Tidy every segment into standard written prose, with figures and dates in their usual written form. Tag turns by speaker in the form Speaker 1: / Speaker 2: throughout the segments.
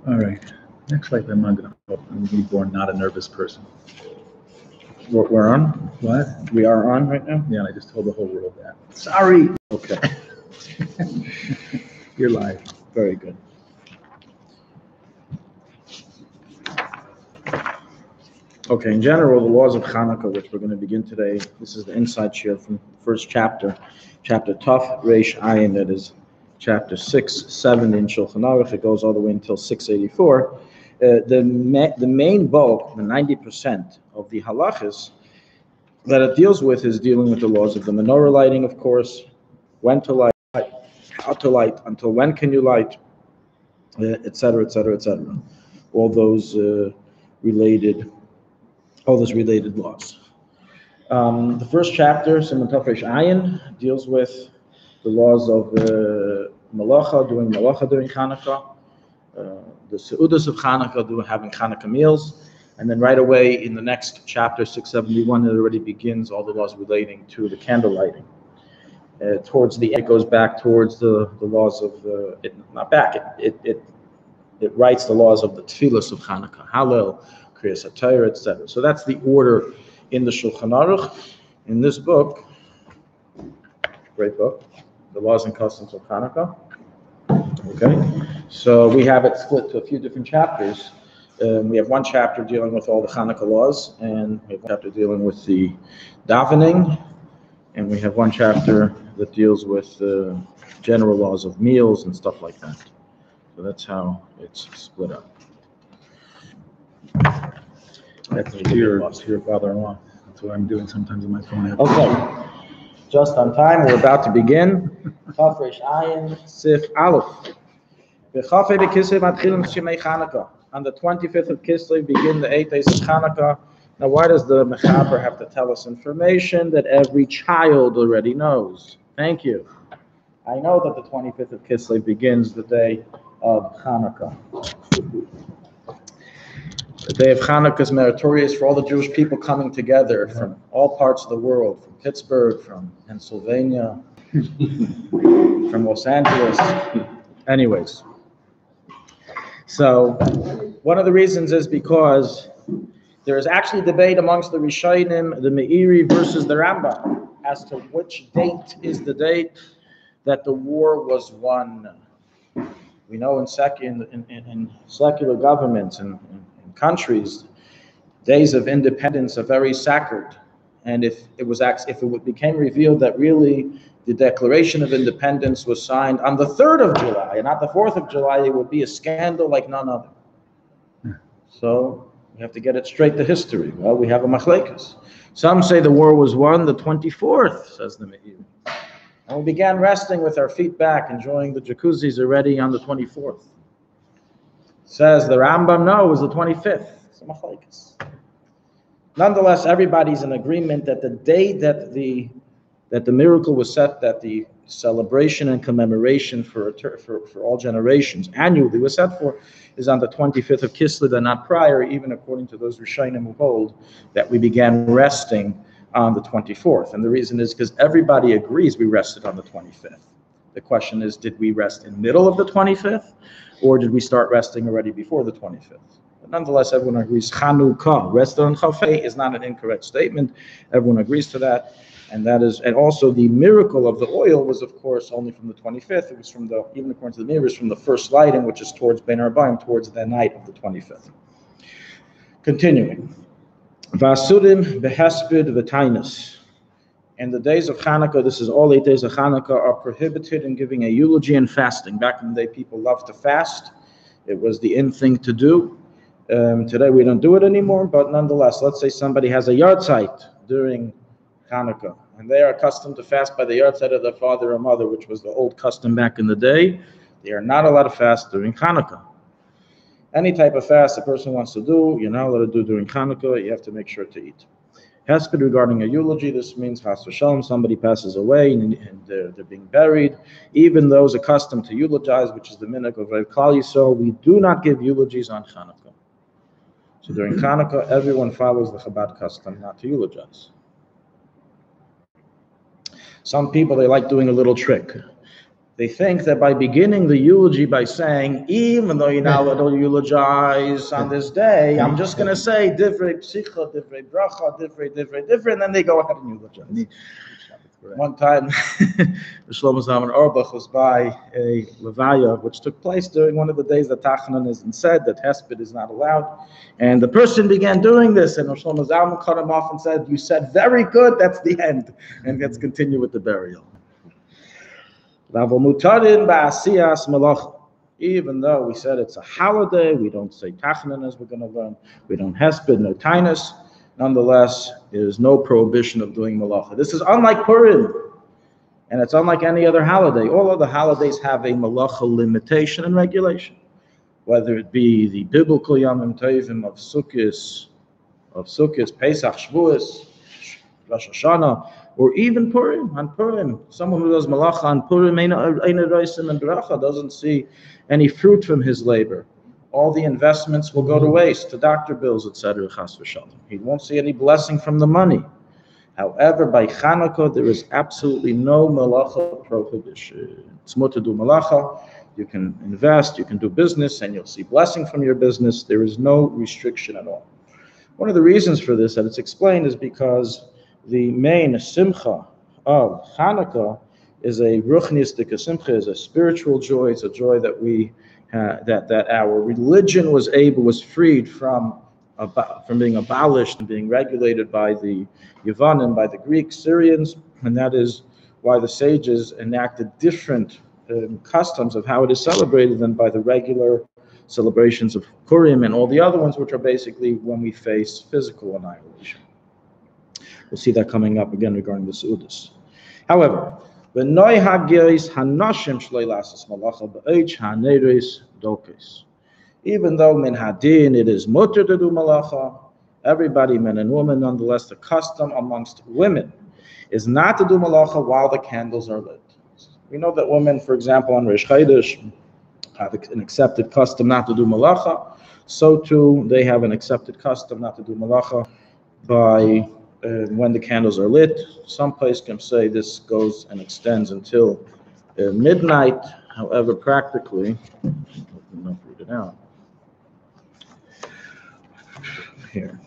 Speaker 1: All right. Next life, I'm going to be born not a nervous person.
Speaker 2: We're on?
Speaker 1: What?
Speaker 2: We are on right now?
Speaker 1: Yeah, and I just told the whole world that.
Speaker 2: Sorry. Okay.
Speaker 1: You're live.
Speaker 2: Very good. Okay, in general, the laws of Chanukah, which we're going to begin today, this is the inside shiur from the first chapter, chapter Taf Reish Ayin, that is chapter 6, 7 in Shulchan Aruch. It goes all the way until 684. The main bulk, the 90% of the halachas that it deals with is dealing with the laws of the menorah lighting, of course, when to light, how to light, until when can you light, etc., etc., etc. All those related laws. The first chapter, Siman Taf Reish Ayin, deals with the laws of malacha, doing malacha during Chanukah, the seudas of Chanukah, having Chanukah meals, and then right away in the next chapter, 671, it already begins all the laws relating to the candle lighting. Towards the end, it goes back towards the laws of it writes the laws of the tefillas of Chanukah, Hallel, Kriyas HaTorah, etc. So that's the order in the Shulchan Aruch. In this book, great book, the laws and customs of Chanukah. Okay, so we have it split to a few different chapters. We have one chapter dealing with all the Chanukah laws, and we have one chapter dealing with the davening, and we have one chapter that deals with the general laws of meals and stuff like that. So that's how it's split up.
Speaker 1: That's your father-in-law. That's what I'm doing sometimes on my phone.
Speaker 2: Okay, just on time. We're about to begin. Taf Reish Ayin Sif Aleph. On the 25th of Kislev begin the 8 days of Chanukah. Now, why does the Mechaber have to tell us information that every child already knows? Thank you. I know that the 25th of Kislev begins the day of Chanukah. The day of Chanukah is meritorious for all the Jewish people coming together from all parts of the world, from Pittsburgh, from Pennsylvania, from Los Angeles. Anyways. So, one of the reasons is because there is actually debate amongst the Rishonim, the Meiri versus the Rambam, as to which date is the date that the war was won. We know in secular governments and countries, days of independence are very sacred. And if it became revealed that really the Declaration of Independence was signed on the 3rd of July and not the 4th of July, it would be a scandal like none other. So we have to get it straight to history. Well, we have a machlekes. Some say the war was won the 24th, says the Meir. And we began resting with our feet back, enjoying the jacuzzis already on the 24th. Says the Rambam, no, it was the 25th. It's a machlekes. Nonetheless, everybody's in agreement that the day that the miracle was set, that the celebration and commemoration for all generations annually was set for, is on the 25th of Kislev and not prior, even according to those Rishonim who hold that we began resting on the 24th. And the reason is because everybody agrees we rested on the 25th. The question is, did we rest in middle of the 25th, or did we start resting already before the 25th? But nonetheless, everyone agrees Chanukah, rest on Chafei, is not an incorrect statement. Everyone agrees to that. And also the miracle of the oil was, of course, only from the 25th. It was even according to the mirrors, from the first lighting, which is towards Ben Arbaim, towards the night of the 25th. Continuing. Vasudim behesped v'tainus. And the days of Chanukah, this is all 8 days of Chanukah, are prohibited in giving a eulogy and fasting. Back in the day, people loved to fast. It was the in thing to do. Today, we don't do it anymore, but nonetheless, let's say somebody has a yahrzeit during Chanukah, and they are accustomed to fast by the yahrzeit of their father or mother, which was the old custom back in the day. They are not allowed to fast during Chanukah. Any type of fast a person wants to do, you're not allowed to do during Chanukah. You have to make sure to eat. Hesped regarding a eulogy, this means chas v'shalom, somebody passes away and they're being buried. Even those accustomed to eulogize, which is the minhag of Klal Yisrael, we do not give eulogies on Chanukah. So during Chanukah, everyone follows the Chabad custom not to eulogize. Some people, they like doing a little trick. They think that by beginning the eulogy by saying, even though you're not allowed to eulogize on this day, I'm just going to say divrei psicha, divrei bracha, divrei, and then they go ahead and eulogize. One time, Shlomo Zalman Auerbach was by a levaya, which took place during one of the days that Tachanan isn't said, that Hesped is not allowed. And the person began doing this, and Shlomo Zalman cut him off and said, "You said very good, that's the end. And let's continue with the burial." Even though we said it's a holiday, we don't say Tachanan as we're going to learn, we don't Hesped, no Tainus. Nonetheless, there is no prohibition of doing malacha. This is unlike Purim, and it's unlike any other holiday. All other holidays have a malacha limitation and regulation, whether it be the biblical Yomim Tovim of Sukkot, Pesach, Shavuos, Rosh Hashanah, or even Purim. On Purim, someone who does malacha on Purim and bracha doesn't see any fruit from his labor. All the investments will go to waste, to doctor bills, etc. He won't see any blessing from the money. However, by Chanukah, there is absolutely no malacha prohibition. It's mutter to do malacha. You can invest, you can do business, and you'll see blessing from your business. There is no restriction at all. One of the reasons for this that it's explained is because the main simcha of Chanukah is a ruchnistic simcha, is a spiritual joy. It's a joy that we that our religion was freed from being abolished and being regulated by the Yavanim, by the Greeks, Syrians, and that is why the sages enacted different customs of how it is celebrated than by the regular celebrations of Purim and all the other ones, which are basically when we face physical annihilation. We'll see that coming up again regarding the Seudas. However, even though min hadin it is mutter to do malacha, everybody, men and women, nonetheless, the custom amongst women is not to do malacha while the candles are lit. We know that women, for example, on Rosh Chodesh, have an accepted custom not to do malacha. So too, they have an accepted custom not to do malacha by when the candles are lit. Some place can say this goes and extends until midnight. However, practically, I'll read it out here.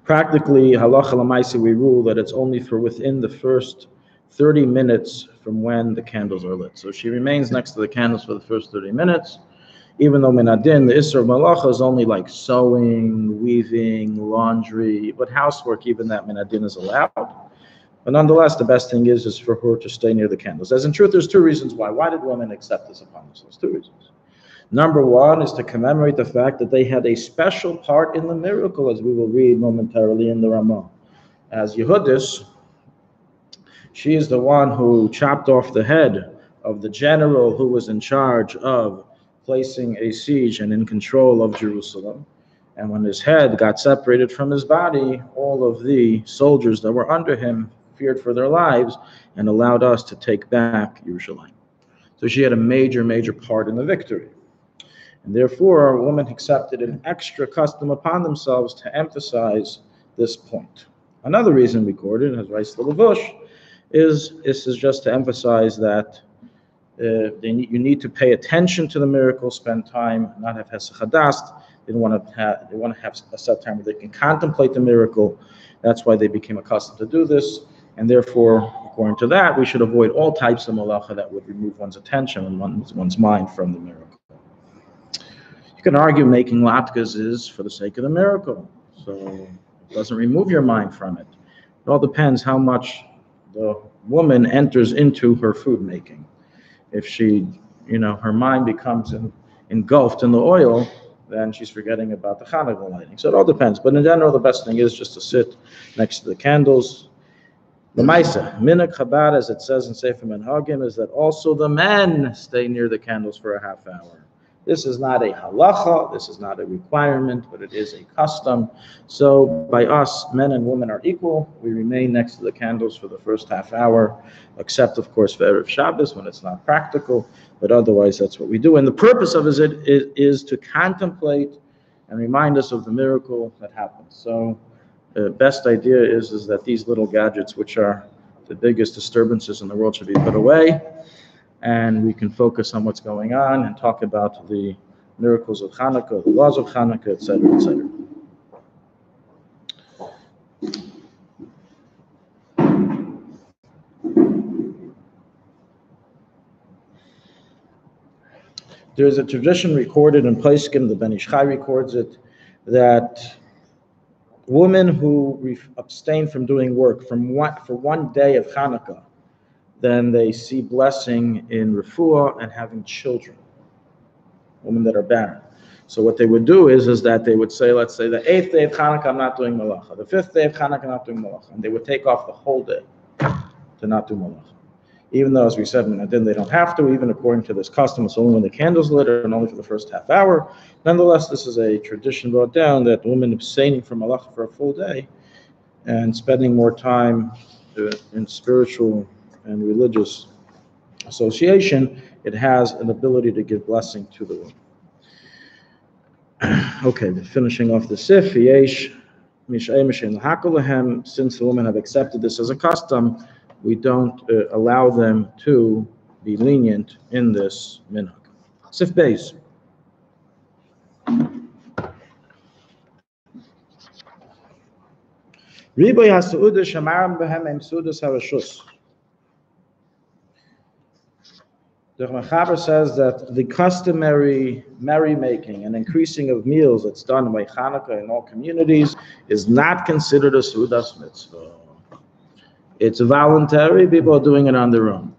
Speaker 2: Practically, halacha l'maaseh, we rule that it's only for within the first 30 minutes from when the candles are lit. So she remains next to the candles for the first 30 minutes. Even though minadin, the Isser of Malacha is only like sewing, weaving, laundry, but housework, even that minadin is allowed. But nonetheless, the best thing is for her to stay near the candles. As in truth, there's two reasons why. Why did women accept this upon themselves? Two reasons. Number one is to commemorate the fact that they had a special part in the miracle, as we will read momentarily in the Ramah. As Yehudis, she is the one who chopped off the head of the general who was in charge of placing a siege and in control of Jerusalem. And when his head got separated from his body, all of the soldiers that were under him feared for their lives and allowed us to take back Yerushalayim. So she had a major part in the victory. And therefore, a woman accepted an extra custom upon themselves to emphasize this point. Another reason recorded, as writes the Levush, is just to emphasize that you need to pay attention to the miracle, spend time, not have hesach hadas. They want to have a set time where they can contemplate the miracle. That's why they became accustomed to do this, and therefore, according to that, we should avoid all types of malacha that would remove one's attention and one's mind from the miracle. You can argue making latkes is for the sake of the miracle, so it doesn't remove your mind from it. It all depends how much the woman enters into her food making. If she, her mind becomes engulfed in the oil, then she's forgetting about the Chanukah lighting. So it all depends. But in general, the best thing is just to sit next to the candles. The Maisa, Minhag Chabad, as it says in Sefer Menhagim, is that also the men stay near the candles for a half hour. This is not a halacha, this is not a requirement, but it is a custom. So by us, men and women are equal. We remain next to the candles for the first half hour, except, of course, for Erev Shabbos when it's not practical, but otherwise that's what we do. And the purpose of it is to contemplate and remind us of the miracle that happened. So the best idea is that these little gadgets, which are the biggest disturbances in the world, should be put away. and we can focus on what's going on and talk about the miracles of Chanukah, the laws of Chanukah, etc., etc. There is a tradition recorded in Poskim, the Ben Ish Chai records it, that women who abstain from doing work for one day of Chanukah, then they see blessing in refuah and having children, women that are barren. So what they would do is that they would say, let's say the 8th day of Chanukah, I'm not doing malacha. The 5th day of Chanukah, I'm not doing malacha. And they would take off the whole day to not do malacha. Even though, as we said, then they don't have to, even according to this custom, it's only when the candle's lit and only for the first half hour. Nonetheless, this is a tradition brought down that women abstaining from malacha for a full day and spending more time in spiritual and religious association, it has an ability to give blessing to the woman. Okay, finishing off the sif, since the women have accepted this as a custom, we don't allow them to be lenient in this minhag. Sif Beis. Riboy ha'su'udah shamaram behem em su'udas harashus. The Mechaber says that the customary merrymaking and increasing of meals that's done by Chanukah in all communities is not considered a Sudas mitzvah. It's voluntary, people are doing it on their own.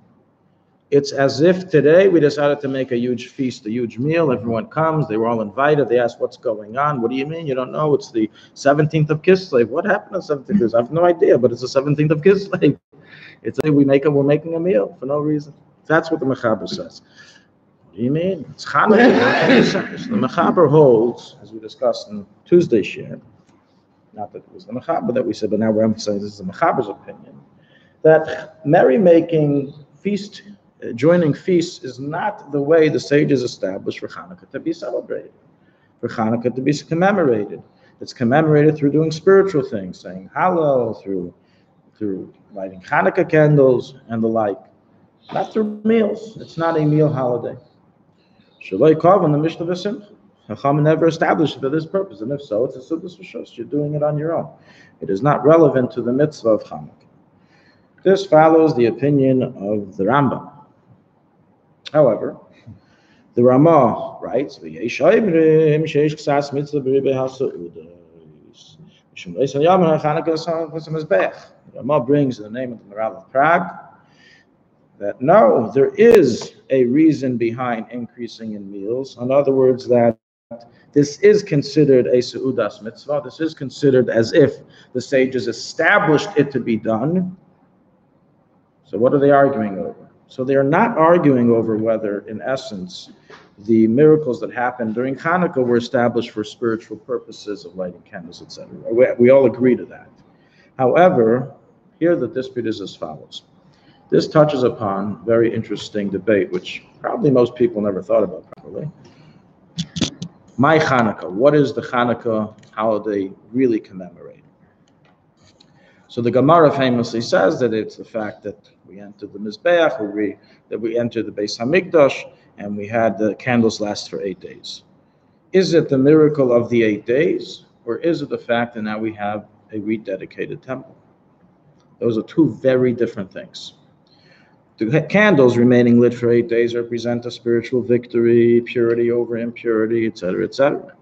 Speaker 2: It's as if today we decided to make a huge feast, a huge meal, everyone comes, they were all invited, they ask what's going on, what do you mean? You don't know, it's the 17th of Kislev. What happened on 17th of Kislev? I have no idea, but it's the 17th of Kislev. It's we're making a meal for no reason. That's what the Mechaber says. What do you mean? It's Chanukah. The Mechaber holds, as we discussed in Tuesday's share, not that it was the Mechaber that we said, but now we're emphasizing this is the Mechaber's opinion, that merrymaking, joining feasts is not the way the sages established for Chanukah to be celebrated, for Chanukah to be commemorated. It's commemorated through doing spiritual things, saying Hallel, through lighting Chanukah candles and the like. Not through meals. It's not a meal holiday. Shaloi Kav in the Mishnah V'Simcha. Chacham never established for this purpose, and if so, it's a Sudas V'Shus. You're doing it on your own. It is not relevant to the mitzvah of Chanukah. This follows the opinion of the Rambam. However, the Ramah writes, "V'yesh oimrim sheish ksas mitzvah b'ribei ha'su'udos." The Ramah brings in the name of the Maral of Prague that no, there is a reason behind increasing in meals. In other words, that this is considered a Seudas mitzvah. This is considered as if the sages established it to be done. So what are they arguing over? So they are not arguing over whether, in essence, the miracles that happened during Chanukah were established for spiritual purposes of lighting candles, etc. We all agree to that. However, here the dispute is as follows. This touches upon a very interesting debate, which probably most people never thought about properly. My Chanukah, what is the Chanukah holiday really commemorating? So the Gemara famously says that it's the fact that we entered the Mizbeach, that we entered the Beis Hamikdash, and we had the candles last for 8 days. Is it the miracle of the 8 days, or is it the fact that now we have a rededicated temple? Those are two very different things. The candles remaining lit for 8 days represent a spiritual victory, purity over impurity, etc., etc.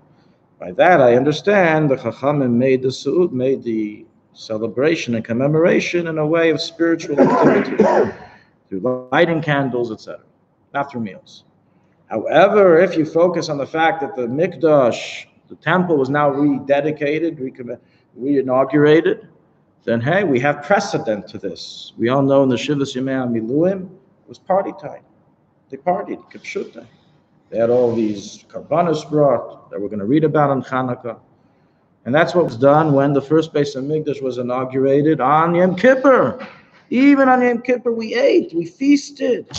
Speaker 2: By that, I understand the Chachamim made the Su'ud, made the celebration and commemoration in a way of spiritual activity, through lighting candles, etc., not through meals. However, if you focus on the fact that the Mikdash, the temple, was now rededicated, re-inaugurated, then hey, we have precedent to this. We all know in the Shivas Yemei HaMiluim, it was party time. They partied, Kipshuta. They had all these karbanos brought that we're going to read about on Chanukah. And that's what was done when the first Beis Hamikdash was inaugurated on Yom Kippur. Even on Yom Kippur, we ate, we feasted.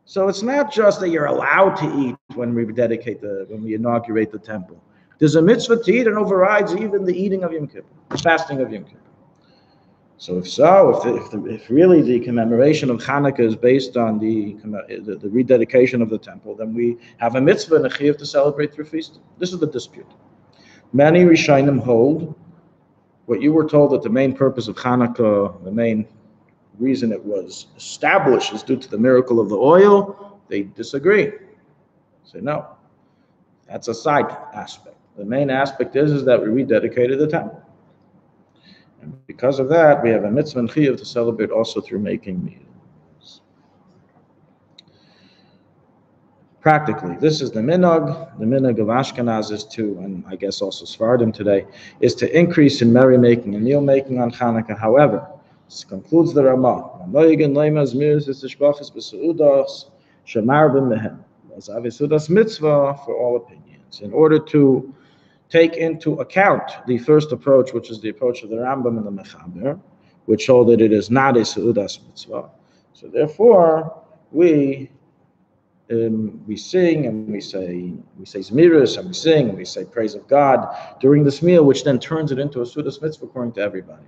Speaker 2: So it's not just that you're allowed to eat when we inaugurate the temple. There's a mitzvah to eat and overrides even the eating of Yom Kippur, the fasting of Yom Kippur. So if really the commemoration of Chanukah is based on the rededication of the temple, then we have a mitzvah and a chiyuv to celebrate through feasting. This is the dispute. Many Rishonim hold what you were told that the main purpose of Chanukah, the main reason it was established is due to the miracle of the oil. They disagree. Say no, that's a side aspect. The main aspect is that we rededicated the temple. And because of that, we have a mitzvah and chiyuv to celebrate also through making meals. Practically, this is the minhag. The minhag of Ashkenaz is to, and I guess also Sephardim today, is to increase in merrymaking and meal making on Chanukah. However, this concludes the Ramah. Mitzvah for all opinions. In order to take into account the first approach, which is the approach of the Rambam and the Mechaber, which hold that it is not a Seudas mitzvah. So therefore, we sing and we say Zmiris and we sing and we say praise of God during this meal, which then turns it into a Seudas mitzvah according to everybody.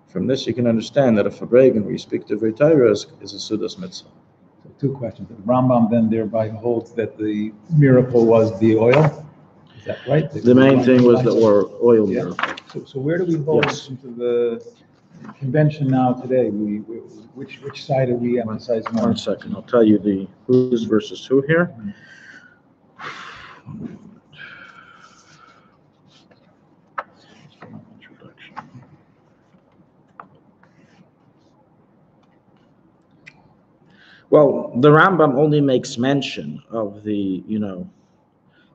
Speaker 2: From this, you can understand that a Fabregan where you speak to V'Torah is a Seudas mitzvah.
Speaker 1: So two questions. The Rambam then thereby holds that the miracle was the oil. Is that right?
Speaker 2: The main thing was the oil miracle.
Speaker 1: So where do we hold into the convention now today? Which side are we emphasizing?
Speaker 2: 1 second, I'll tell you the who's versus who here. Well, the Rambam only makes mention of the,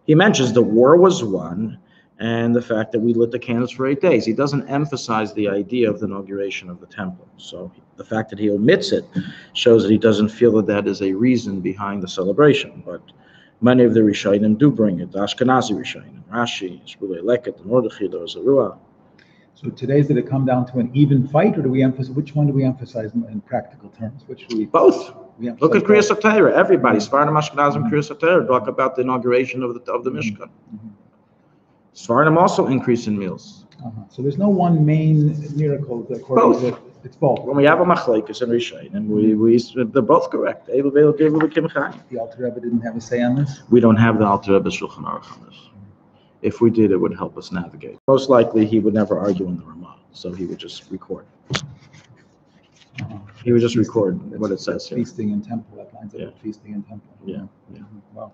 Speaker 2: he mentions the war was won and the fact that we lit the candles for 8 days. He doesn't emphasize the idea of the inauguration of the temple. So the fact that he omits it shows that he doesn't feel that that is a reason behind the celebration. But many of the Rishonim do bring it. The Ashkenazi Rishonim, Rashi, Shmulei Leket, the Mordechai, the Zarua.
Speaker 1: So today, did it come down to an even fight, or do we emphasize, which one do we emphasize in practical terms? Which do we?
Speaker 2: Both. Look at Kriyas HaTorah. Everybody, Sephardim, Ashkenazim, Kriyas HaTorah, talk about the inauguration of the Mishkan. Sephardim also increase in meals.
Speaker 1: So there's no one main miracle according to it's both.
Speaker 2: When we have a machlekes and Rishonim, and they're both correct. The
Speaker 1: Alter Rebbe didn't have a say on this?
Speaker 2: We don't have the Alter Rebbe's Shulchan Aruch on this. If we did, it would help us navigate. Most likely, he would never argue in the Ramah, so he would just record. He would just record what it says here.
Speaker 1: Feasting in temple, that lines up with feasting in temple.
Speaker 2: Yeah.
Speaker 1: Wow.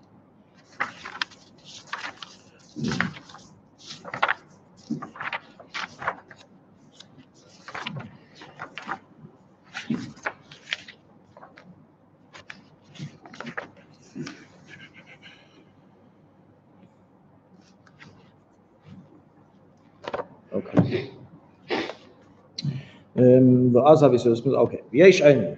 Speaker 2: Okay. The Azavi says, okay. Yesh Ein.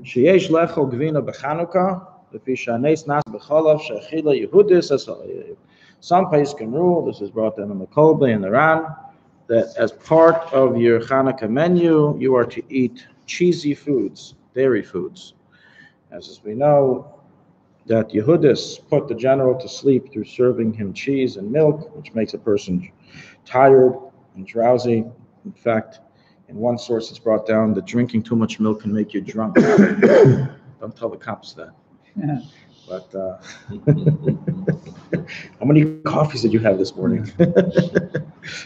Speaker 2: Sheyesh Lecho Gvina B'Chanukah, Lefi Shaneis Nas B'Cholav Shechila Yehudis Asayim. Some places can rule, this is brought down in the Kolbe and the Ran, that as part of your Chanukah menu, you are to eat cheesy foods, dairy foods. As we know, that Yehudis put the general to sleep through serving him cheese and milk, which makes a person tired and drowsy. In fact, in one source it's brought down that drinking too much milk can make you drunk. Don't tell the cops that.
Speaker 1: Yeah.
Speaker 2: But how many coffees did you have this morning?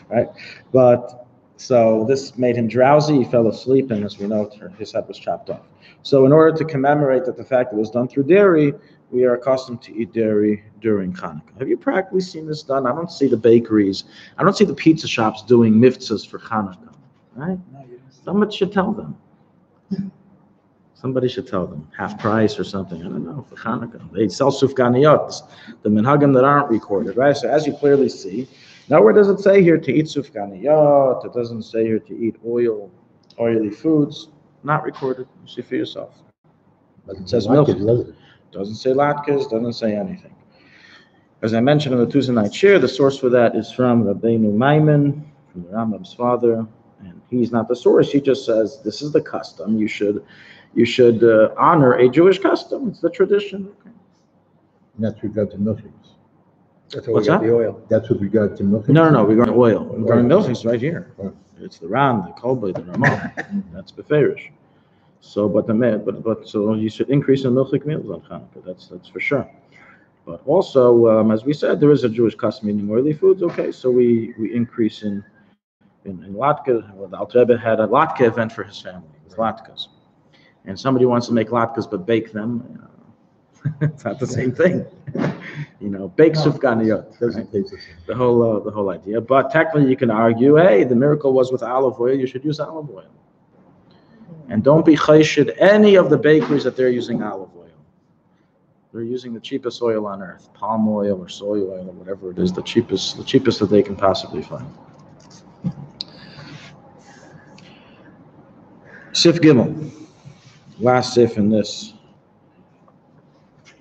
Speaker 2: Right? But so this made him drowsy. He fell asleep, and as we know, his head was chopped off. So in order to commemorate that the fact that it was done through dairy, we are accustomed to eat dairy during Chanukah. Have you practically seen this done? I don't see the bakeries. I don't see the pizza shops doing mitzvahs for Chanukah. Right? Somebody should tell them. Somebody should tell them. Half price or something. I don't know. For Chanukah. They sell sufganiyot, the minhagim that aren't recorded. Right? So as you clearly see, nowhere does it say here to eat sufganiyot. It doesn't say here to eat oily foods. Not recorded. You see for yourself. But it says milk. Doesn't say latkes, doesn't say anything. As I mentioned in the Tuesday night shir, the source for that is from Rabbeinu Maimon, from the Rambam's father, and he's not the source. He just says this is the custom. You should honor a Jewish custom. It's the tradition. Okay.
Speaker 1: And that's regard to milkings. That's how we
Speaker 2: What's
Speaker 1: got
Speaker 2: that?
Speaker 1: the oil.
Speaker 3: That's with regard to milk.
Speaker 2: No, we're going to oil. We're going
Speaker 3: Oil.
Speaker 2: milk is right here.
Speaker 3: Oh.
Speaker 2: It's the Ran, the Kolbe, the Ramah. That's Beferish. So, but so you should increase in milchik meals on Chanukah. That's for sure. But also, as we said, there is a Jewish custom eating oily foods. Okay, so we increase in latke. Well, the Alter Rebbe had a latke event for his family with latkes, and somebody wants to make latkes but bake them. It's not the same thing. Bake sufganiyot.
Speaker 3: Doesn't taste the same.
Speaker 2: The whole idea. But technically, you can argue, hey, the miracle was with olive oil. You should use olive oil. And don't be chayshid any of the bakeries that they're using olive oil. They're using the cheapest oil on earth, palm oil or soy oil or whatever it is, the cheapest that they can possibly find. Sif Gimel, last sif in this.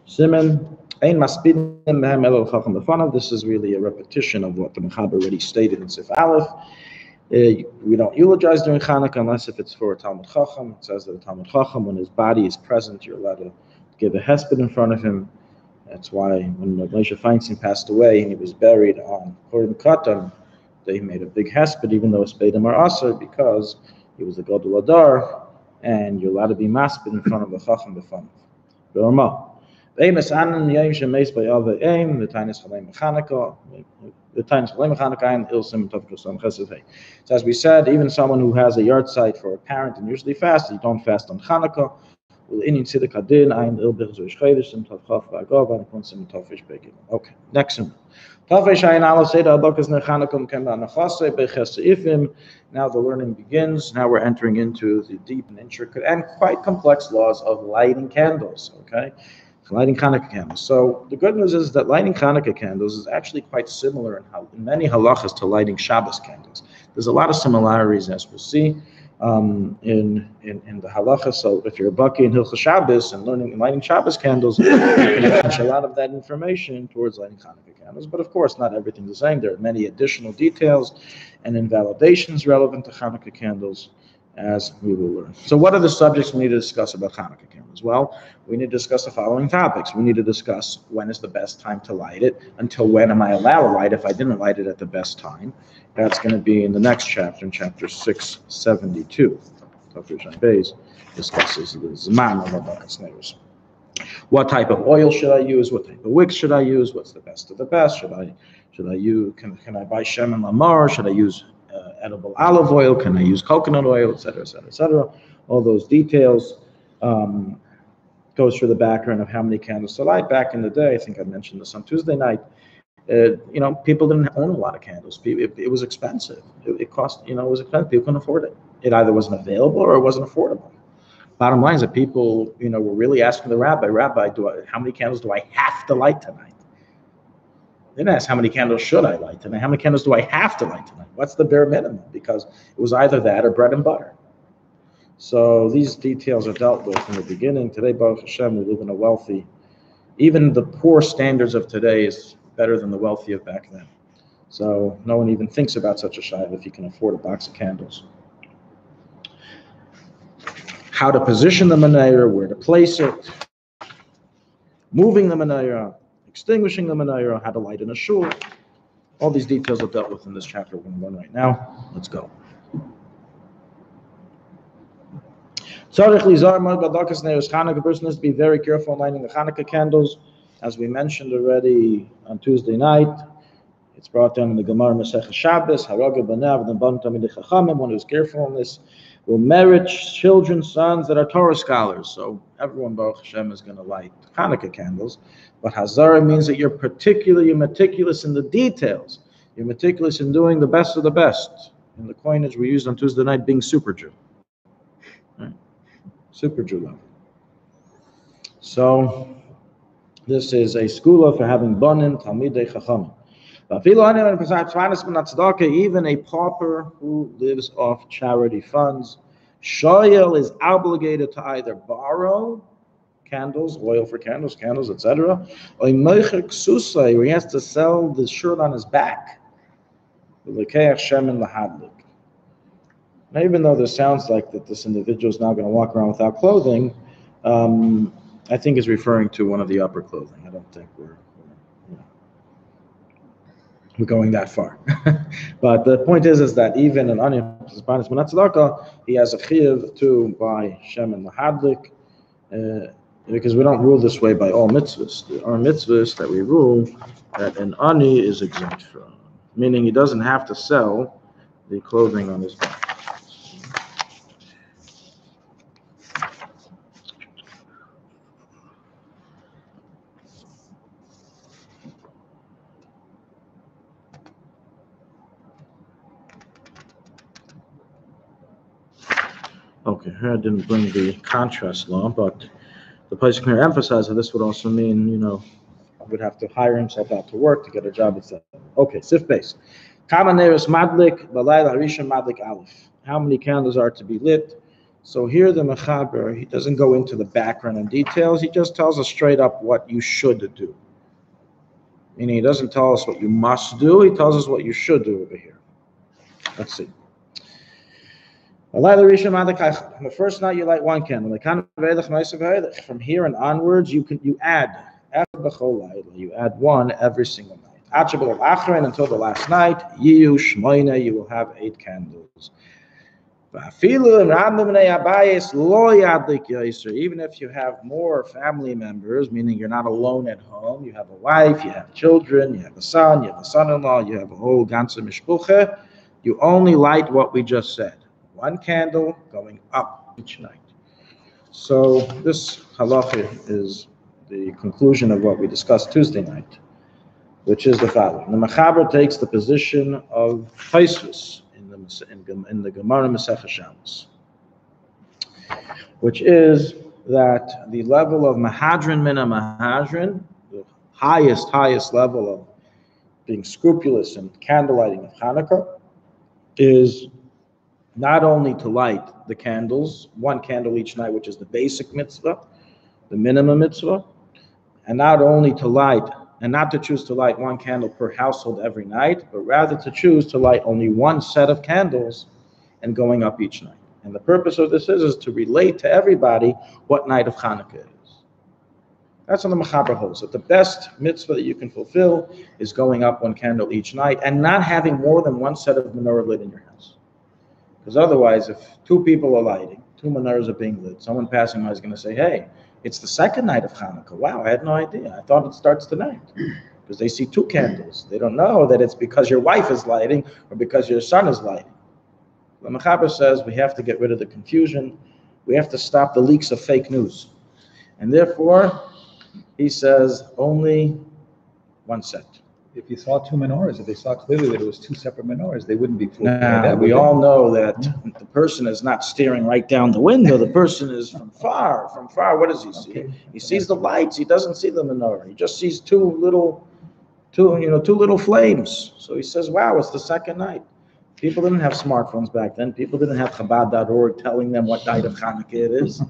Speaker 2: Siman, ein maspidim mehem elul chacham b'fanav. This is really a repetition of what the Mechaber already stated in Sif Aleph. We don't eulogize during Chanukah unless if it's for a Talmud Chacham. It says that a Talmud Chacham, when his body is present, you're allowed to give a hesped in front of him. That's why when Moshe Feinstein passed away and he was buried on Purim Katan, they made a big hesped, even though Spedim are Aser, because he was a Gadol Adar, and you're allowed to be masped in front of the Chacham b'fanav. B'Rama. So as we said, even someone who has a yard site for a parent and usually fasts, you don't fast on Chanukah. Okay, next one. Now the learning begins. Now we're entering into the deep and intricate and quite complex laws of lighting candles. Okay. Lighting Chanukah candles. So the good news is that lighting Chanukah candles is actually quite similar in many halachas to lighting Shabbos candles. There's a lot of similarities, as we'll see in the halacha. So if you're a baki in Hilchos Shabbos and learning lighting Shabbos candles, you can teach a lot of that information towards lighting Chanukah candles. But of course, not everything's the same. There are many additional details and invalidations relevant to Chanukah candles, as we will learn. So what are the subjects we need to discuss about Chanukah candles? Well, we need to discuss the following topics. We need to discuss when is the best time to light it, until when am I allowed to light if I didn't light it at the best time. That's going to be in the next chapter, in chapter 672. Dr. Beis discusses the Zman of Rabbi's neighbors. What type of oil should I use? What type of wicks should I use? What's the best of the best? Should I use? Can I buy Shem and Lamar? Should I use edible olive oil? Can I use coconut oil, etc., etc., etc.? All those details goes through the background of how many candles to light. Back in the day, I think I mentioned this on Tuesday night. People didn't own a lot of candles. It was expensive. It cost. It was expensive. People couldn't afford it. It either wasn't available or it wasn't affordable. Bottom line is that people, were really asking the rabbi, how many candles do I have to light tonight? They didn't ask how many candles should I light tonight. How many candles do I have to light tonight? What's the bare minimum? Because it was either that or bread and butter. So these details are dealt with in the beginning. Today, Baruch Hashem, we live in a wealthy, even the poor standards of today is better than the wealthy of back then. So no one even thinks about such a shayla if you can afford a box of candles. How to position the menorah, where to place it, moving the menorah, extinguishing the menorah, how to light in a shul. All these details are dealt with in this chapter we're going to learn right now. Let's go. A person has to be very careful in lighting the Chanukah candles. As we mentioned already on Tuesday night, it's brought down in the Gemara Masechah Shabbos, one who's careful in this will merit children, sons that are Torah scholars. So everyone, Baruch Hashem, is going to light Chanukah candles. But Hazara means that you're meticulous in the details. You're meticulous in doing the best of the best. In the coinage we used on Tuesday night, being super Jew. Right? Super Jew level. So this is a skula for having banim, talmidei chachamim. Even a pauper who lives off charity funds, Shoyel is obligated to either borrow candles, oil for candles, etc., or where he has to sell the shirt on his back. Now, even though this sounds like that this individual is now going to walk around without clothing, I think is referring to one of the upper clothing. I don't think we're going that far. But the point is that even an ani, he has a chiyuv to buy shem and mahadlik, because we don't rule this way by all mitzvahs. There are mitzvahs that we rule that an ani is exempt from, meaning he doesn't have to sell the clothing on his back. Okay, here I didn't bring the contrast law, but the Pasuk here emphasizes that this would also mean, would have to hire himself out to work to get a job, etc. Okay, sif base. Kama neres madlik, balayla harishon madlik aleph. How many candles are to be lit? So here the Mechaber, he doesn't go into the background and details, he just tells us straight up what you should do. Meaning he doesn't tell us what you must do, he tells us what you should do over here. Let's see. On the first night you light one candle. From here and onwards you add one every single night. Until the last night, you will have 8 candles. Even if you have more family members, meaning you're not alone at home, you have a wife, you have children, you have a son, you have a son-in-law, you have a whole ganze mishpucha, you only light what we just said. 1 candle going up each night. So this halacha is the conclusion of what we discussed Tuesday night, which is the following. The Mechaber takes the position of Tosfos in the Gemara Masechah Shabbos, which is that the level of Mahadrin Mina Mahadrin, the highest level of being scrupulous in candlelighting of Chanukah, is not only to light the candles, 1 candle each night, which is the basic mitzvah, the minimum mitzvah, and not only to light, and not to choose to light 1 candle per household every night, but rather to choose to light only 1 set of candles and going up each night. And the purpose of this is to relate to everybody what night of Chanukah is. That's what the Mechaber holds, that the best mitzvah that you can fulfill is going up 1 candle each night and not having more than 1 set of menorah lit in your house. Because otherwise, if 2 people are lighting, 2 menorahs are being lit, someone passing by is going to say, hey, it's the second night of Chanukah. Wow, I had no idea. I thought it starts tonight. Because they see 2 candles. They don't know that it's because your wife is lighting or because your son is lighting. The Mechaber says we have to get rid of the confusion. We have to stop the leaks of fake news. And therefore, he says only 1 set.
Speaker 1: If you saw 2 menorahs, if they saw clearly that it was 2 separate menorahs, they wouldn't be fooled by that.
Speaker 2: We all know that the person is not staring right down the window. The person is from far. From far, what does he see? Okay. He sees the lights. He doesn't see the menorah. He just sees two little flames. So he says, wow, it's the second night. People didn't have smartphones back then. People didn't have Chabad.org telling them what night of Chanukah it is.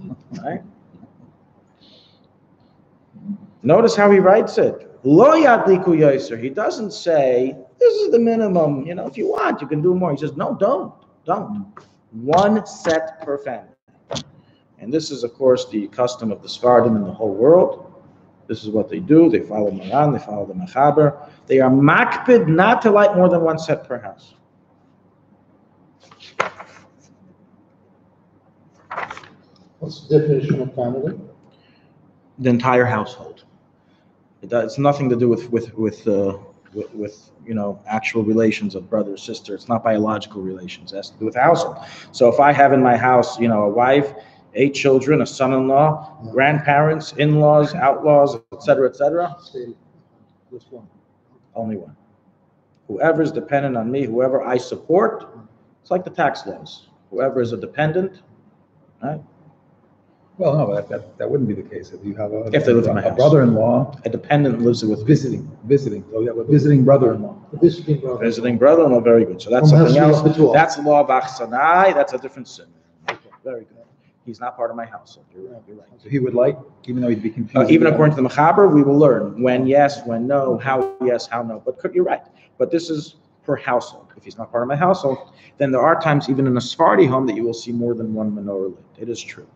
Speaker 2: Right? Notice how he writes it. Lo yadliku yoser. He doesn't say, this is the minimum. If you want, you can do more. He says, no, don't. 1 set per family. And this is, of course, the custom of the Sephardim in the whole world. This is what they do. They follow Maran, they follow the Mechaber. They are makpid not to light more than 1 set per house.
Speaker 3: What's the definition of family?
Speaker 2: The entire household. It's nothing to do with actual relations of brother, sister. It's not biological relations. It has to do with the household. So if I have in my house, a wife, 8 children, a son-in-law, grandparents, in-laws, outlaws, etc., etc.
Speaker 3: Which one?
Speaker 2: Only 1. Whoever is dependent on me, whoever I support, it's like the tax laws. Whoever is a dependent, right?
Speaker 1: Well, no, that wouldn't be the case. If you have
Speaker 2: if they live in my house.
Speaker 1: Brother-in-law,
Speaker 2: a dependent lives with
Speaker 1: visiting. So you have a visiting brother-in-law.
Speaker 2: Visiting brother-in-law, very good. So that's something else. That's the law of Achsanai. That's a different sin. Okay, very good. He's not part of my household. You're right.
Speaker 1: So he would light, even though he'd be confused.
Speaker 2: Even according to the Mechaber, we will learn when yes, when no, how yes, how no. But you're right. But this is per household. If he's not part of my household, then there are times, even in a Sephardi home, that you will see more than 1 menorah lit. It is true.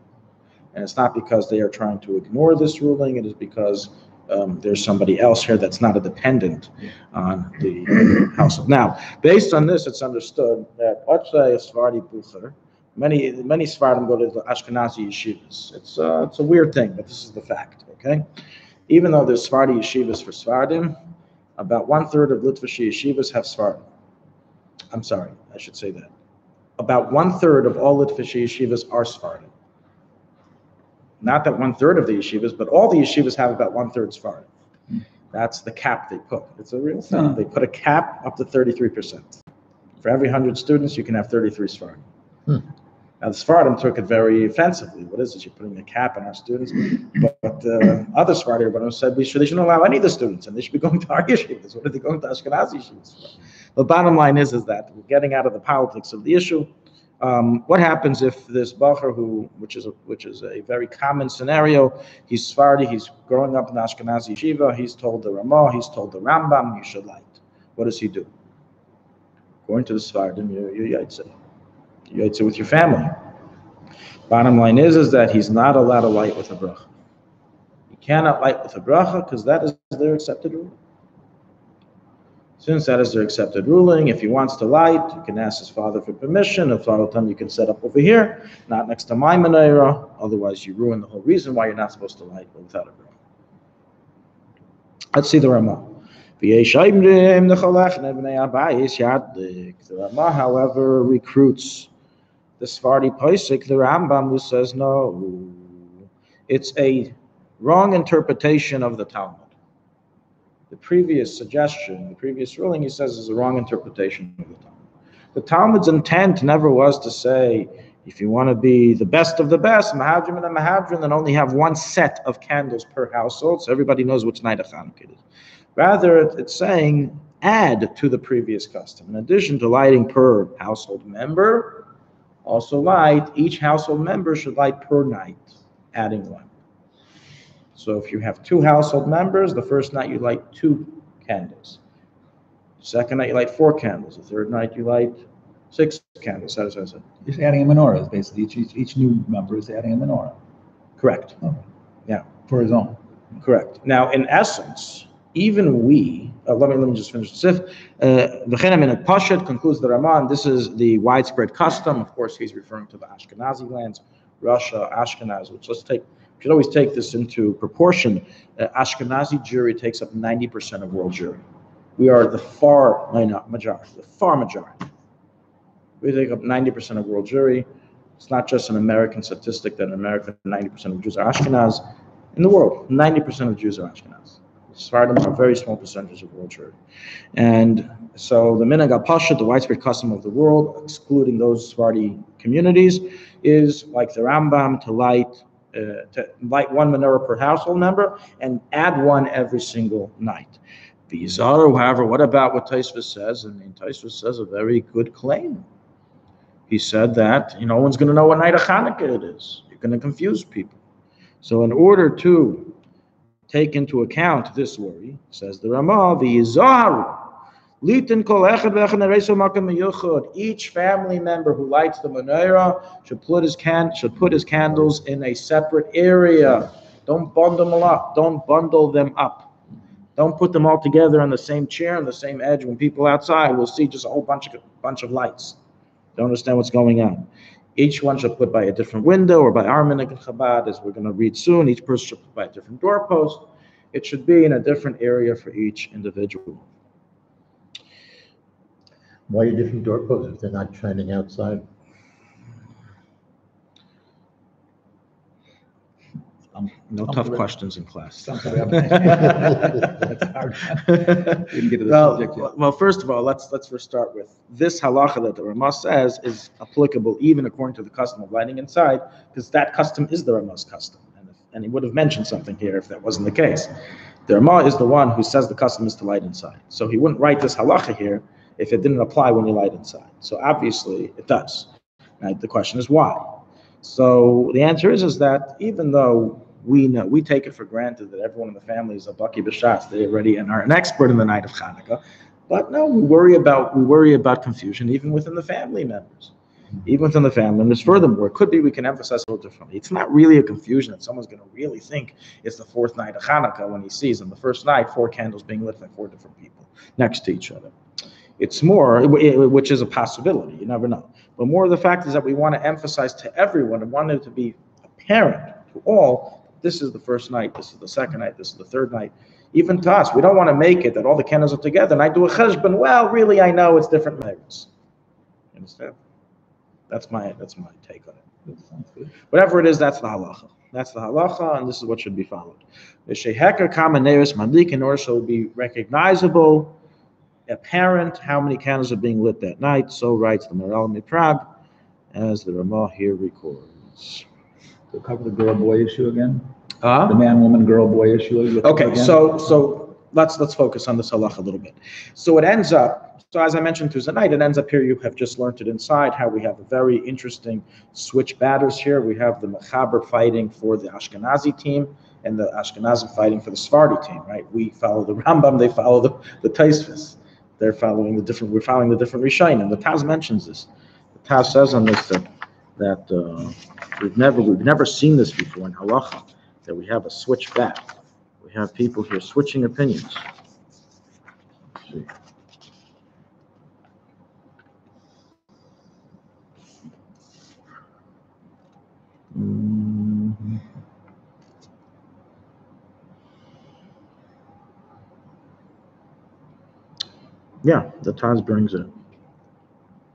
Speaker 2: And it's not because they are trying to ignore this ruling. It is because there's somebody else here that's not a dependent on the household. Now, based on this, it's understood that let's say a Sephardi bucher, many Sephardim go to the Ashkenazi yeshivas. It's a weird thing, but this is the fact. Okay, even though there's Sephardi yeshivas for Sephardim, about 1/3 of Litvish yeshivas have Sephardim. I'm sorry, I should say that. About 1/3 of all Litvish yeshivas are Sephardim. Not that 1/3 of the yeshivas, but all the yeshivas have about 1/3 Sephardim. That's the cap they put. It's a real thing. They put a cap up to 33%. For every 100 students, you can have 33 Sephardim. Now, the Sephardim took it very offensively. What is this? You're putting a cap on our students? But other Sephardi Rabbanim said they shouldn't allow any of the students, and they should be going to our yeshivas. What are they going to Ashkenazi yeshivas? The bottom line is that we're getting out of the politics of the issue. What happens if this bacher, which is a very common scenario, he's Sephardi, he's growing up in the Ashkenazi yeshiva, he's told the Ramah, he's told the Rambam, you should light. What does he do? According to the Sephardim, you yaitse. You yaitse with your family. Bottom line is that he's not allowed to light with a bracha. He cannot light with a bracha because that is their accepted ruling. Since that is their accepted ruling, if he wants to light, he can ask his father for permission. If father will tell him you can set up over here, not next to my menorah. Otherwise, you ruin the whole reason why you're not supposed to light without a bracha. Let's see the Ramah. The Ramah, however, recruits the Sephardi Paisik, the Rambam, who says no, it's a wrong interpretation of the Talmud. The previous suggestion, the previous ruling, he says, is a wrong interpretation of the Talmud. The Talmud's intent never was to say, if you want to be the best of the best, Mahadrim and a Mahadrim, then only have one set of candles per household, so everybody knows which night of Chanukah it is. Rather, it's saying, add to the previous custom. In addition to lighting per household member, also light, each household member should light per night, adding one. So if you have 2 household members, the first night you light 2 candles. The second night you light 4 candles. The third night you light 6 candles. How does that say?
Speaker 1: Just adding a menorah, basically. Each new member is adding a menorah.
Speaker 2: Correct.
Speaker 1: Okay.
Speaker 2: Yeah.
Speaker 1: For his own.
Speaker 2: Correct. Now, in essence, even we, let me just finish the sif. V'chenem in Pashat concludes the Ramah, and this is the widespread custom. Of course, he's referring to the Ashkenazi lands, Russia, Ashkenaz, which we should always take this into proportion. Ashkenazi Jewry takes up 90% of world Jewry. We are the far majority. We take up 90% of world Jewry. It's not just an American statistic that in America 90% of Jews are Ashkenaz. In the world, 90% of Jews are Ashkenaz. Sephardim are a very small percentage of world Jewry. And so the Minhag al-Pashat, the widespread custom of the world, excluding those Sephardi communities, is like the Rambam to light one menorah per household member and add one every single night. Bizarre, however, what about what Tsfat says? I mean, Tsfat says a very good claim. He said that no one's going to know what night of Chanukah it is. You're going to confuse people. So in order to take into account this worry, says the Ramah, each family member who lights the menorah should put his candles in a separate area. Don't bundle them up. Don't put them all together on the same chair on the same edge. When people outside will see just a whole bunch of lights. Don't understand what's going on. Each one should put by a different window, or by our minhag in Chabad, as we're going to read soon. Each person should put by a different doorpost. It should be in a different area for each individual.
Speaker 3: Why are different doorposts if they're not shining outside?
Speaker 2: No tough questions in class.
Speaker 1: That's hard. Didn't get to the subject yet.
Speaker 2: Well, first of all, let's first start with this halacha that the Ramah says is applicable even according to the custom of lighting inside, because that custom is the Ramah's custom. And he would have mentioned something here if that wasn't the case. The Ramah is the one who says the custom is to light inside. So he wouldn't write this halacha here if it didn't apply when you light inside. So obviously it does. Right? The question is why. So the answer is that even though we take it for granted that everyone in the family is a baki b'shas, they already are an expert in the night of Chanukah, but no, we worry about confusion even within the family members. even within the family. And there's furthermore, it could be we can emphasize a little differently. It's not really a confusion that someone's going to really think it's the fourth night of Chanukah when he sees on the first night 4 candles being lit by 4 different people next to each other. It's more, which is a possibility, you never know. But more of the fact is that we want to emphasize to everyone and want it to be apparent to all, this is the first night, this is the second night, this is the third night. Even to us, we don't want to make it that all the candles are together and I do a cheshbon. Well, really, I know it's different nights. You understand? That's my take on it.
Speaker 1: That sounds good.
Speaker 2: Whatever it is, that's the halacha. That's the halacha, and this is what should be followed. The sheheker kamaneris madlik, in order so it will be recognizable, apparent how many candles are being lit that night. So writes the Maral Miprag, as the Ramah here records.
Speaker 1: So cover the girl-boy issue again.
Speaker 2: Huh?
Speaker 1: The man, woman, girl, boy issue.
Speaker 2: Okay,
Speaker 1: again.
Speaker 2: so let's focus on this halacha a little bit. So it ends up. So as I mentioned Tuesday night, it ends up here. You have just learned it inside. How we have a very interesting switch batters here. We have the Mechaber fighting for the Ashkenazi team, and the Ashkenazi fighting for the Sephardi team. Right? We follow the Rambam. They follow the Tsfat. They're following the different. We're following the different Rishonim. The Taz mentions this. The Taz says on this that we've never seen this before in halacha. That we have a switch back. We have people here switching opinions. Let's see. Yeah, the Taz brings it.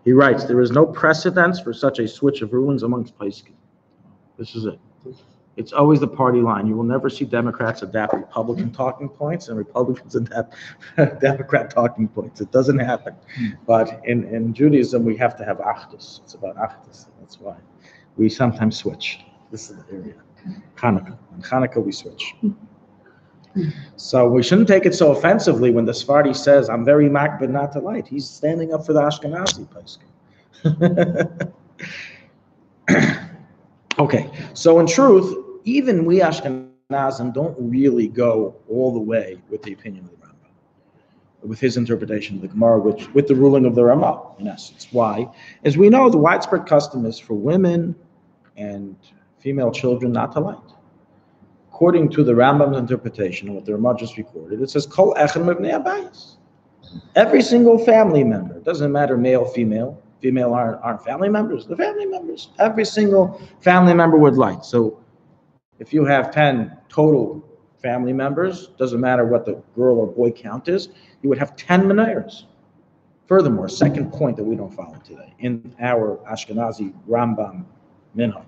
Speaker 2: He writes, there is no precedence for such a switch of rulings amongst Paiskim. This is it. It's always the party line. You will never see Democrats adapt Republican talking points and Republicans adapt Democrat talking points. It doesn't happen. But in Judaism, we have to have achdus. It's about achdus. That's why we sometimes switch. This is the area. Chanukah. In Chanukah, we switch. So we shouldn't take it so offensively when the Sephardi says, I'm very makbid not to light. He's standing up for the Ashkenazi Paiskim. Okay, so in truth, even we Ashkenazim don't really go all the way with the opinion of the Rambam, with his interpretation of the Gemara, with the ruling of the Ramah, in essence. Why? As we know, the widespread custom is for women and female children not to light. According to the Rambam's interpretation of what the Ramah just recorded, it says, Kol echem mibnei abayis. Every single family member, it doesn't matter male, female aren't family members, the family members. Every single family member would light. So if you have 10 total family members, doesn't matter what the girl or boy count is, you would have 10 menorahs. Furthermore, second point that we don't follow today, in our Ashkenazi Rambam minhag,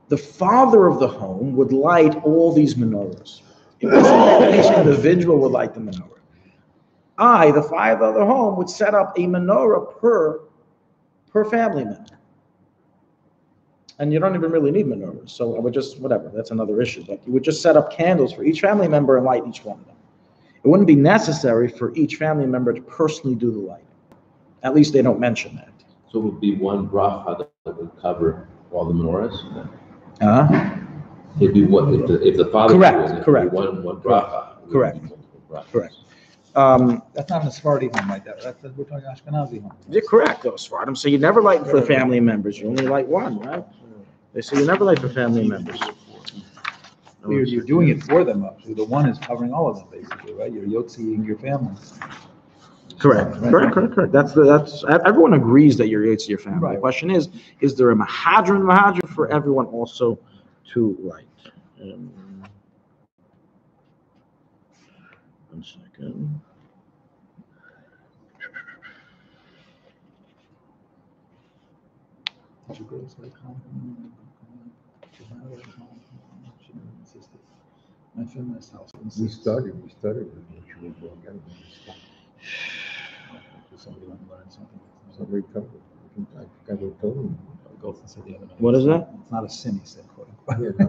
Speaker 2: the father of the home would light all these menorahs. It wasn't that each individual would light the menorah. The father of the home, would set up a menorah per family member. And you don't even really need menorahs. So I would just, whatever, that's another issue. But you would just set up candles for each family member and light each one of them. It wouldn't be necessary for each family member to personally do the lighting. At least they don't mention that.
Speaker 4: So it would be one bracha that would cover all the menorahs? It'd be what, if the father
Speaker 2: Correct,
Speaker 4: was it,
Speaker 2: correct.
Speaker 4: One bracha.
Speaker 2: Correct. Correct.
Speaker 1: That's not a Sephardi home like that. We're talking Ashkenazi home.
Speaker 2: You're correct, though, Svardim. So you never light for family members. You only light one, right? They say you never light for family members.
Speaker 1: You're doing it for them, actually. The one is covering all of them, basically, right? You're yotziing your family.
Speaker 2: Correct. That's everyone agrees that you're Yates to your family.
Speaker 1: Right.
Speaker 2: The question is there a mahadran for everyone also to light? One second.
Speaker 1: My feminist house.
Speaker 3: We started with mutual broadcasting.
Speaker 1: Somebody want to learn something.
Speaker 3: Somebody covered it. I think I told him.
Speaker 1: Goldstein said the other night.
Speaker 2: What is that?
Speaker 1: It's not a sin, he said, quote unquote.
Speaker 3: Yeah,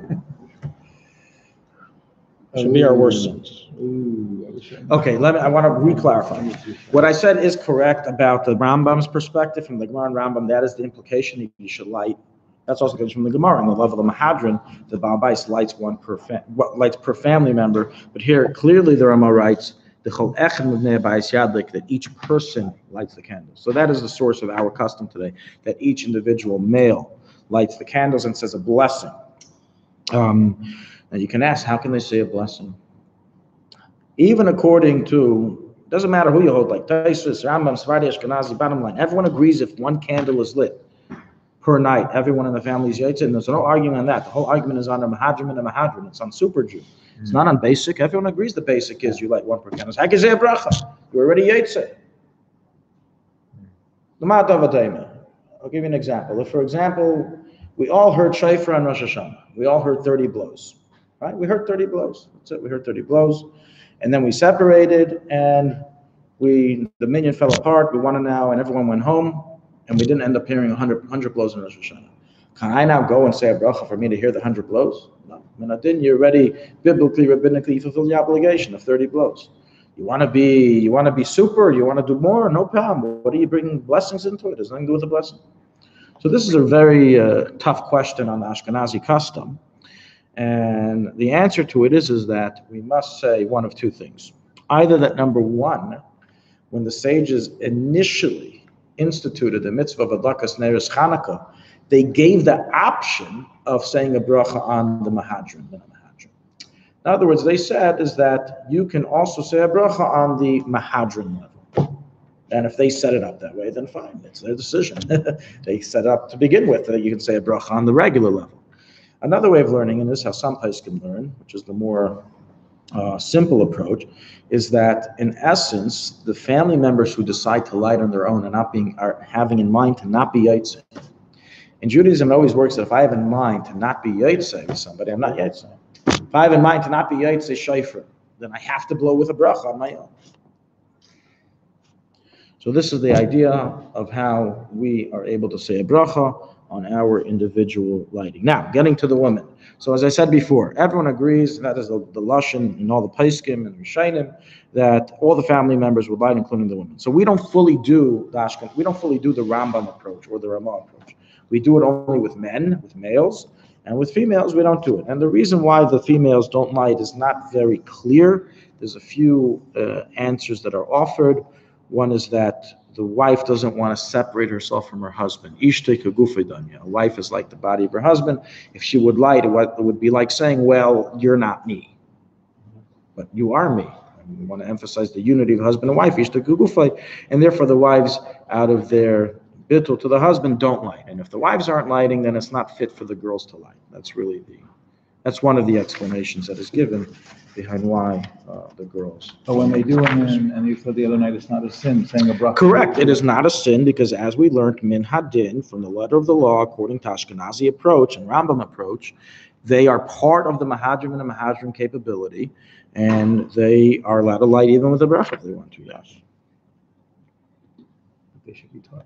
Speaker 3: no.
Speaker 2: Should be our worst sins.
Speaker 3: Ooh, I wish I-
Speaker 2: Okay, I want to re-clarify. What I said is correct about the Rambam's perspective from the Gemara and Rambam. That is the implication that you should light. That's also comes from the Gemara on the level of the Mahadran. The Baal Bais lights lights per family member. But here, clearly, the Rambam writes that each person lights the candles. So that is the source of our custom today, that each individual male lights the candles and says a blessing. Now you can ask, how can they say a blessing? Even according to, doesn't matter who you hold, like Tsfat, Rambam, Tsfat, Ashkenazi, bottom line, everyone agrees if one candle is lit per night, everyone in the family is Yaitse, and there's no argument on that. The whole argument is on the Mahadrim and the Mahadrim. It's on super Jew. It's not on basic. Everyone agrees the basic is you light one per candle. Hakizeh bracha. You're already Yaitse. I'll give you an example. If, for example, we all heard Shofar on Rosh Hashanah. We all heard 30 blows. Right? We heard 30 blows. That's it. We heard 30 blows. And then we separated, and the minyan fell apart. We wanted now, and everyone went home, and we didn't end up hearing 100 blows in Rosh Hashanah. Can I now go and say a bracha for me to hear the 100 blows? No. When I didn't, you're already biblically, rabbinically, you fulfill the obligation of 30 blows. You want to be super, you want to do more, no problem. What are you bringing blessings into it? It has nothing to do with the blessing. So this is a very tough question on the Ashkenazi custom. And the answer to it is that we must say one of two things. Either that, number one, when the sages initially instituted the mitzvah of Adlakas Neres Chanukah, they gave the option of saying a bracha on the Mahadrim. In other words, they said is that you can also say a bracha on the Mahadrim level. And if they set it up that way, then fine, it's their decision. They set it up to begin with that you can say a bracha on the regular level. Another way of learning, and this is how some places can learn, which is the more simple approach, is that in essence, the family members who decide to light on their own are having in mind to not be Yaitse. In Judaism, it always works that if I have in mind to not be Yaitse with somebody, I'm not Yaitse. If I have in mind to not be Yaitse Shofar, then I have to blow with a bracha on my own. So this is the idea of how we are able to say a bracha on our individual lighting. Now, getting to the woman. So as I said before, everyone agrees, that is the Lashon in all the Paiskim and Rishayim, that all the family members would light, including the women. So we don't fully do the Rambam approach or the Ramah approach. We do it only with men, with males, and with females we don't do it. And the reason why the females don't light is not very clear. There's a few answers that are offered. One is that the wife doesn't want to separate herself from her husband. A wife is like the body of her husband. If she would light, it would be like saying, well, you're not me, but you are me. And we want to emphasize the unity of husband and wife, and therefore the wives, out of their bittul to the husband, don't light. And if the wives aren't lighting, then it's not fit for the girls to light. That's one of the explanations that is given behind why the girls.
Speaker 1: But when they do, and you said the other night, it's not a sin saying a bracha.
Speaker 2: Correct. It is not a sin because, as we learned, min hadin, from the letter of the law, according to Ashkenazi approach and Rambam approach, they are part of the Mahadrim and the Mahadrim capability, and they are allowed to light even with a bracha if they want to. Yes.
Speaker 1: They should be taught.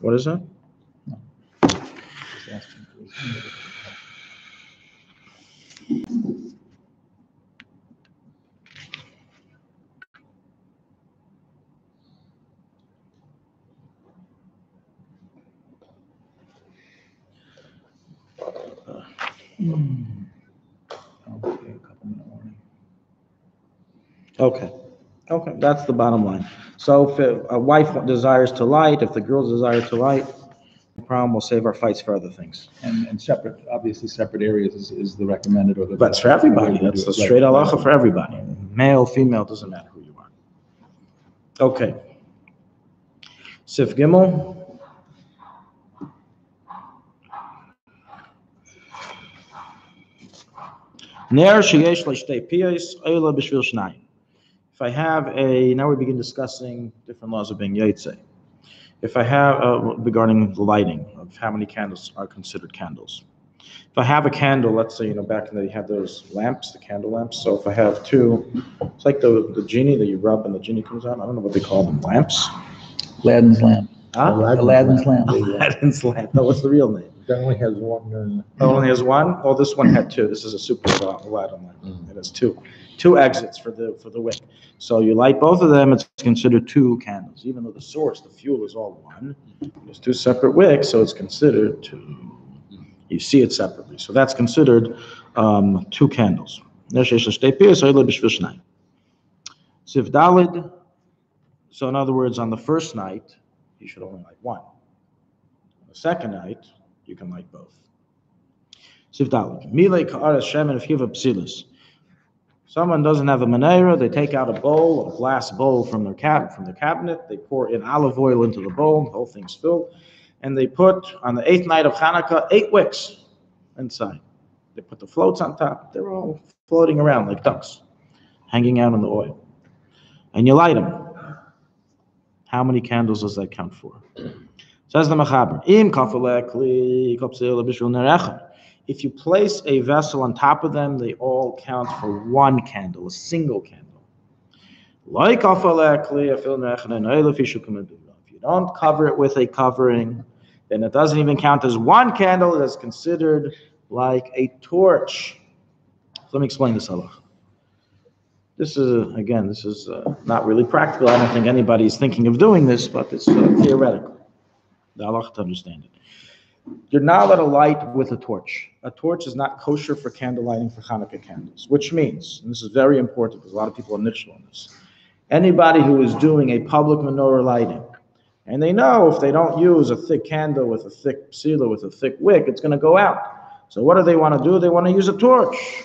Speaker 2: What is that?
Speaker 1: No. Just asking, please.
Speaker 2: Okay, that's the bottom line. So if a wife desires to light, if the girls desire to light, no problem, we'll save our fights for other things.
Speaker 1: And obviously separate areas is the recommended or the.
Speaker 2: That's for everybody. That's the straight halacha for everybody. Male, female, doesn't matter who you are. Okay. Sif Gimel. Ner sheyesh l'shtei piyos oila b'shvil shnayim. If I have now we begin discussing different laws of being Yaitse. If I have, regarding the lighting of how many candles are considered candles. If I have a candle, let's say, back in the day you had those lamps, the candle lamps. So if I have two, it's like the genie that you rub and the genie comes out. I don't know what they call them, lamps?
Speaker 1: Aladdin's lamp.
Speaker 2: Huh?
Speaker 1: Aladdin's lamp.
Speaker 2: Aladdin's lamp. No, what's the real name?
Speaker 3: It only has one.
Speaker 2: It only has one? Oh, this one had two. This is a super Aladdin lamp. It has two exits for the wick. So you light both of them, it's considered two candles. Even though the source, the fuel, is all one, there's two separate wicks, so it's considered two. You see it separately. So that's considered two candles. Sif Dalid. So in other words, on the first night, you should only light one. On the second night, you can light both. Sif Dalid. Milei ka'aras shemen v'chiva psilis. Someone doesn't have a menorah, they take out a bowl, a glass bowl from their cabinet, they pour in olive oil into the bowl, the whole thing's filled, and they put, on the 8th night of Chanukah, 8 wicks inside. They put the floats on top, they're all floating around like ducks, hanging out in the oil. And you light them. How many candles does that count for? Says the Mechaber, if you place a vessel on top of them, they all count for one candle, a single candle. If you don't cover it with a covering, then it doesn't even count as one candle. It is considered like a torch. Let me explain this halacha. This is not really practical. I don't think anybody's thinking of doing this, but it's theoretical. The halacha to understand it. You're not allowed to light with a torch. A torch is not kosher for candle lighting for Chanukah candles, which means, and this is very important because a lot of people are niche on this, anybody who is doing a public menorah lighting, and they know if they don't use a thick candle with a thick psila, with a thick wick, it's going to go out. So what do? They want to use a torch.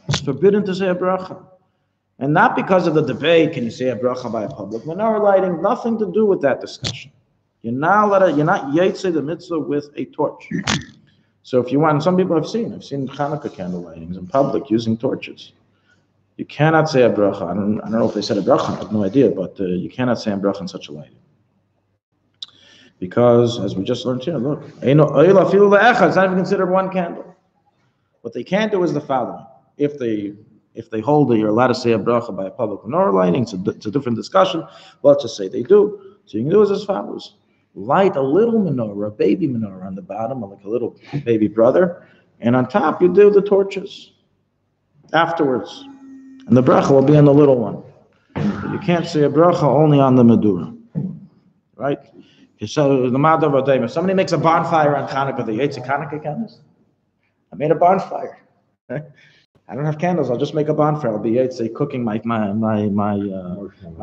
Speaker 2: It's forbidden to say a bracha. And not because of the debate, can you say a bracha by a public menorah lighting? Nothing to do with that discussion. You're not yetze the mitzvah with a torch. So if you want, some people I've seen Chanukah candle lightings in public using torches. You cannot say a bracha. I don't know if they said a bracha, I have no idea, but you cannot say a bracha in such a lighting. Because, as we just learned here, look, it's not even considered one candle. What they can't do is the following. If they hold that you're allowed to say a bracha by a public menorah lighting, it's a different discussion. Well, let's just say they do. So you can do it as follows. Light a little menorah, a baby menorah on the bottom, like a little baby brother, and on top you do the torches afterwards. And the bracha will be on the little one. You can't say a bracha only on the medura. Right? So the Madav Adayim, if somebody makes a bonfire on Chanukah, the Yetze Chanukah candles? I made a bonfire. Right? I don't have candles. I'll just make a bonfire. I'll be Yetze cooking my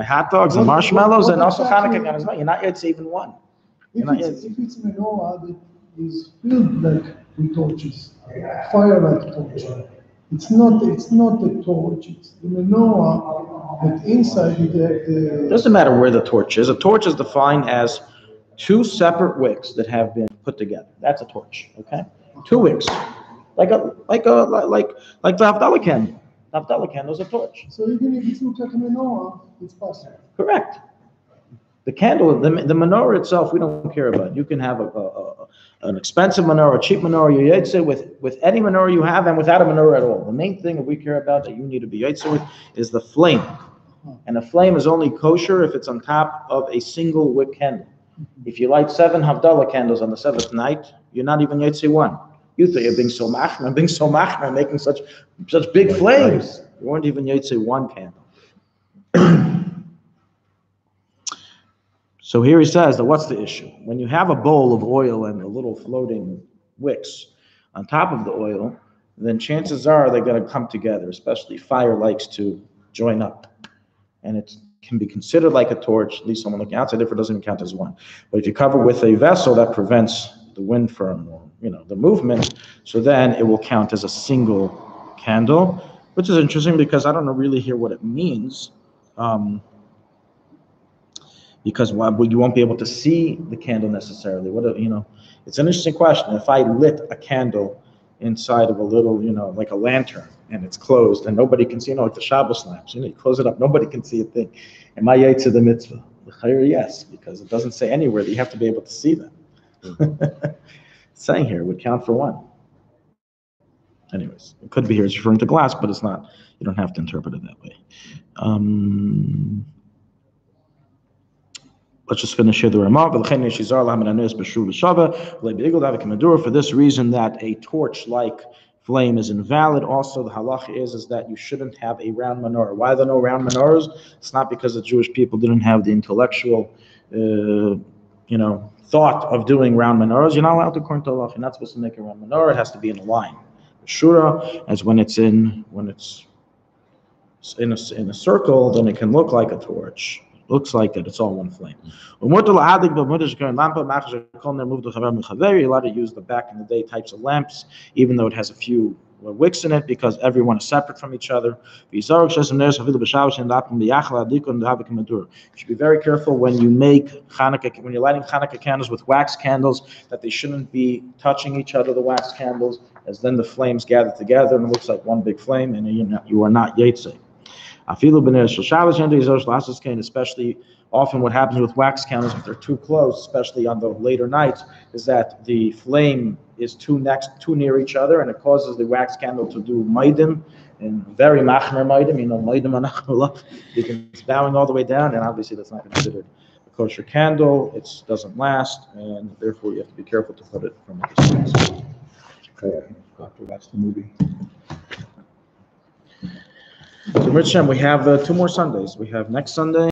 Speaker 2: hot dogs and marshmallows and also Chanukah candles. No, you're not Yetze even one.
Speaker 5: If it's menorah that is filled like with torches, fire like torch, it's not a torch. It's the menorah that inside it.
Speaker 2: Doesn't matter where the torch is. A torch is defined as 2 separate wicks that have been put together. That's a torch. Okay, 2 wicks, like the Havdalah candle. The Havdalah candle is a torch.
Speaker 5: So even if it's not like a menorah, it's possible.
Speaker 2: Correct. The candle, the menorah itself, we don't care about. You can have an expensive menorah, a cheap menorah. You yetze with any menorah you have and without a menorah at all. The main thing that we care about that you need to be yetze with is the flame. And a flame is only kosher if it's on top of a single wick candle. If you light 7 Havdalah candles on the 7th night, you're not even yetze one. You thought you're being so machmer, making such big flames. You weren't even yetze one candle. So here he says that what's the issue? When you have a bowl of oil and the little floating wicks on top of the oil, then chances are they're going to come together, especially fire likes to join up. And it can be considered like a torch, at least someone looking outside, therefore it doesn't even count as one. But if you cover with a vessel, that prevents the wind from, the movement, so then it will count as a single candle, which is interesting because I don't really hear what it means. Because you won't be able to see the candle necessarily. It's an interesting question. If I lit a candle inside of a little, like a lantern, and it's closed, and nobody can see, like the Shabbos lamps, you close it up, nobody can see a thing. Am I yetze the mitzvah? Yes, because it doesn't say anywhere that you have to be able to see them. It's saying here it would count for one. Anyways, it could be here it's referring to glass, but it's not. You don't have to interpret it that way. Let's just finish here the Ramah. For this reason, that a torch-like flame is invalid. Also, the halacha is that you shouldn't have a round menorah. Why are there no round menorahs? It's not because the Jewish people didn't have the intellectual, thought of doing round menorahs. You're not allowed to, according to halacha. You're not supposed to make a round menorah. It has to be in a line. Shura, as when it's in a circle, then it can look like a torch. It looks like that it's all one flame. You're allowed to use the back in the day types of lamps, even though it has a few wicks in it, because everyone is separate from each other. You should be very careful when you make Chanukah, when you're lighting Chanukah candles with wax candles, that they shouldn't be touching each other, the wax candles, as then the flames gather together and it looks like one big flame, and you are not Yetzeh. Especially often what happens with wax candles, if they're too close, especially on the later nights, is that the flame is too near each other, and it causes the wax candle to do maidim, and very machmer maidim, maidim anachullah, it's bowing all the way down, and obviously that's not considered a kosher candle. It doesn't last, and therefore you have to be careful to put it from a distance.
Speaker 1: Okay, I'll have to watch the movie.
Speaker 2: So, Rich, we have 2 more Sundays. We have next Sunday.